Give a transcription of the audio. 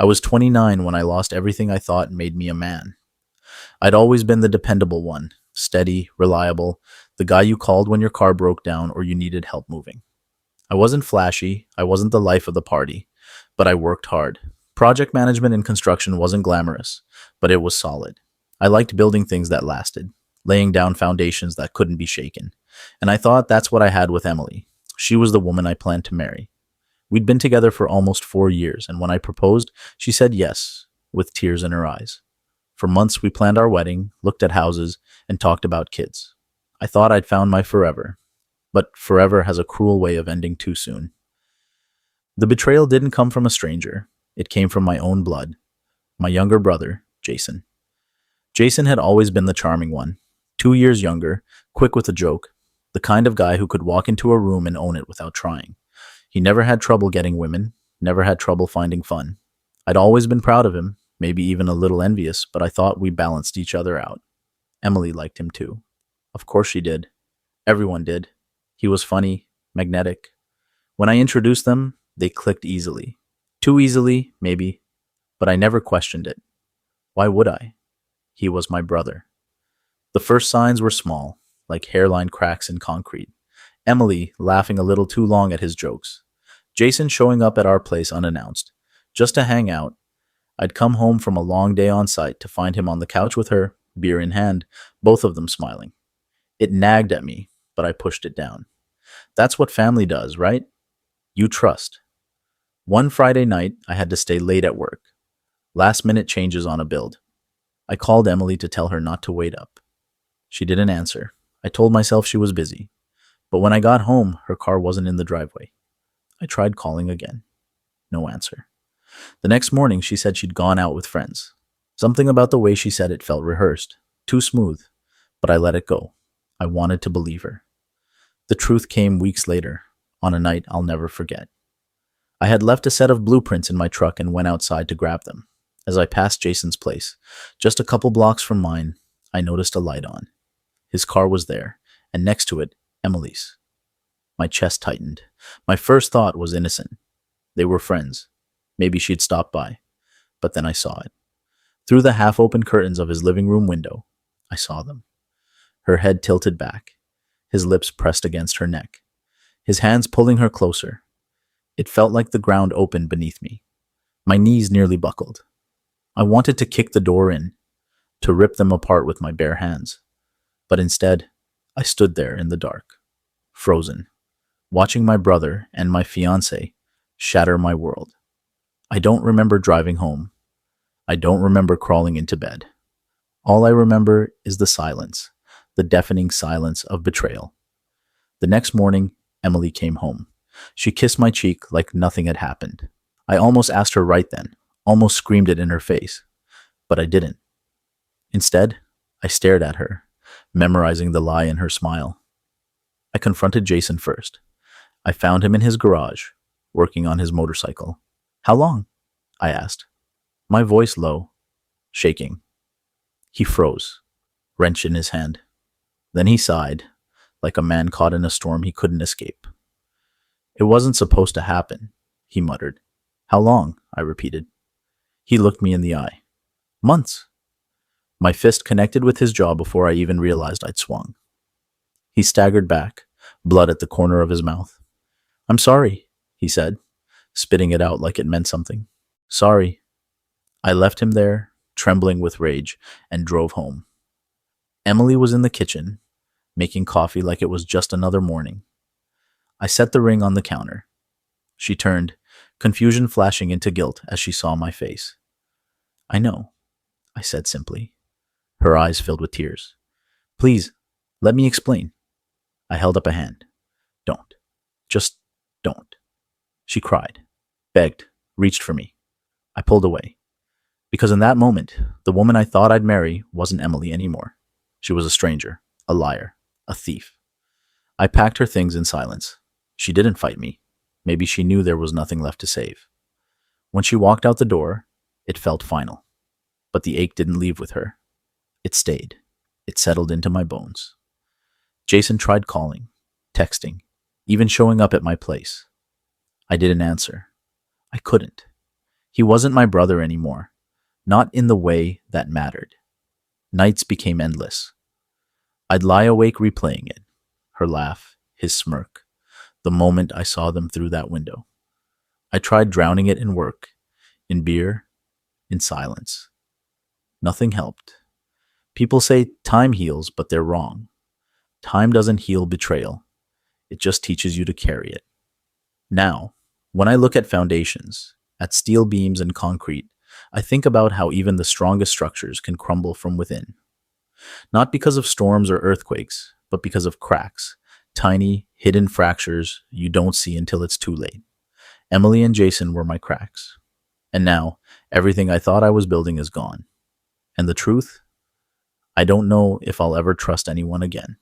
I was 29 when I lost everything I thought made me a man. I'd always been the dependable one, steady, reliable, the guy you called when your car broke down or you needed help moving. I wasn't flashy, I wasn't the life of the party, but I worked hard. Project management in construction wasn't glamorous, but it was solid. I liked building things that lasted, laying down foundations that couldn't be shaken. And I thought that's what I had with Emily. She was the woman I planned to marry. We'd been together for almost 4 years, and when I proposed, she said yes, with tears in her eyes. For months, we planned our wedding, looked at houses, and talked about kids. I thought I'd found my forever, but forever has a cruel way of ending too soon. The betrayal didn't come from a stranger. It came from my own blood, my younger brother, Jason. Jason had always been the charming one, 2 years younger, quick with a joke, the kind of guy who could walk into a room and own it without trying. He never had trouble getting women, never had trouble finding fun. I'd always been proud of him, maybe even a little envious, but I thought we balanced each other out. Emily liked him too. Of course she did. Everyone did. He was funny, magnetic. When I introduced them, they clicked easily. Too easily, maybe, but I never questioned it. Why would I? He was my brother. The first signs were small, like hairline cracks in concrete. Emily laughing a little too long at his jokes. Jason showing up at our place unannounced, just to hang out. I'd come home from a long day on site to find him on the couch with her, beer in hand, both of them smiling. It nagged at me, but I pushed it down. That's what family does, right? You trust. One Friday night, I had to stay late at work. Last minute changes on a build. I called Emily to tell her not to wait up. She didn't answer. I told myself she was busy. But when I got home, her car wasn't in the driveway. I tried calling again. No answer. The next morning, she said she'd gone out with friends. Something about the way she said it felt rehearsed, too smooth, but I let it go. I wanted to believe her. The truth came weeks later, on a night I'll never forget. I had left a set of blueprints in my truck and went outside to grab them. As I passed Jason's place, just a couple blocks from mine, I noticed a light on. His car was there, and next to it, Emily's. My chest tightened. My first thought was innocent. They were friends. Maybe she'd stopped by. But then I saw it. Through the half-open curtains of his living room window, I saw them. Her head tilted back, his lips pressed against her neck, his hands pulling her closer. It felt like the ground opened beneath me. My knees nearly buckled. I wanted to kick the door in, to rip them apart with my bare hands. But instead, I stood there in the dark, frozen, watching my brother and my fiancé shatter my world. I don't remember driving home. I don't remember crawling into bed. All I remember is the silence, the deafening silence of betrayal. The next morning, Emily came home. She kissed my cheek like nothing had happened. I almost asked her right then, almost screamed it in her face, but I didn't. Instead, I stared at her, memorizing the lie in her smile. I confronted Jason first. I found him in his garage, working on his motorcycle. "How long?" I asked, my voice low, shaking. He froze, wrench in his hand. Then he sighed, like a man caught in a storm he couldn't escape. "It wasn't supposed to happen," he muttered. "How long?" I repeated. He looked me in the eye. "Months." My fist connected with his jaw before I even realized I'd swung. He staggered back, blood at the corner of his mouth. "I'm sorry," he said, spitting it out like it meant something. "Sorry." I left him there, trembling with rage, and drove home. Emily was in the kitchen, making coffee like it was just another morning. I set the ring on the counter. She turned, confusion flashing into guilt as she saw my face. "I know," I said simply. Her eyes filled with tears. "Please, let me explain." I held up a hand. "Don't. Just don't." She cried, begged, reached for me. I pulled away. Because in that moment, the woman I thought I'd marry wasn't Emily anymore. She was a stranger, a liar, a thief. I packed her things in silence. She didn't fight me. Maybe she knew there was nothing left to save. When she walked out the door, it felt final. But the ache didn't leave with her. It stayed. It settled into my bones. Jason tried calling, texting, even showing up at my place. I didn't answer. I couldn't. He wasn't my brother anymore, not in the way that mattered. Nights became endless. I'd lie awake replaying it, her laugh, his smirk, the moment I saw them through that window. I tried drowning it in work, in beer, in silence. Nothing helped. People say time heals, but they're wrong. Time doesn't heal betrayal, it just teaches you to carry it. Now, when I look at foundations, at steel beams and concrete, I think about how even the strongest structures can crumble from within. Not because of storms or earthquakes, but because of cracks, tiny, hidden fractures you don't see until it's too late. Emily and Jason were my cracks. And now, everything I thought I was building is gone. And the truth? I don't know if I'll ever trust anyone again.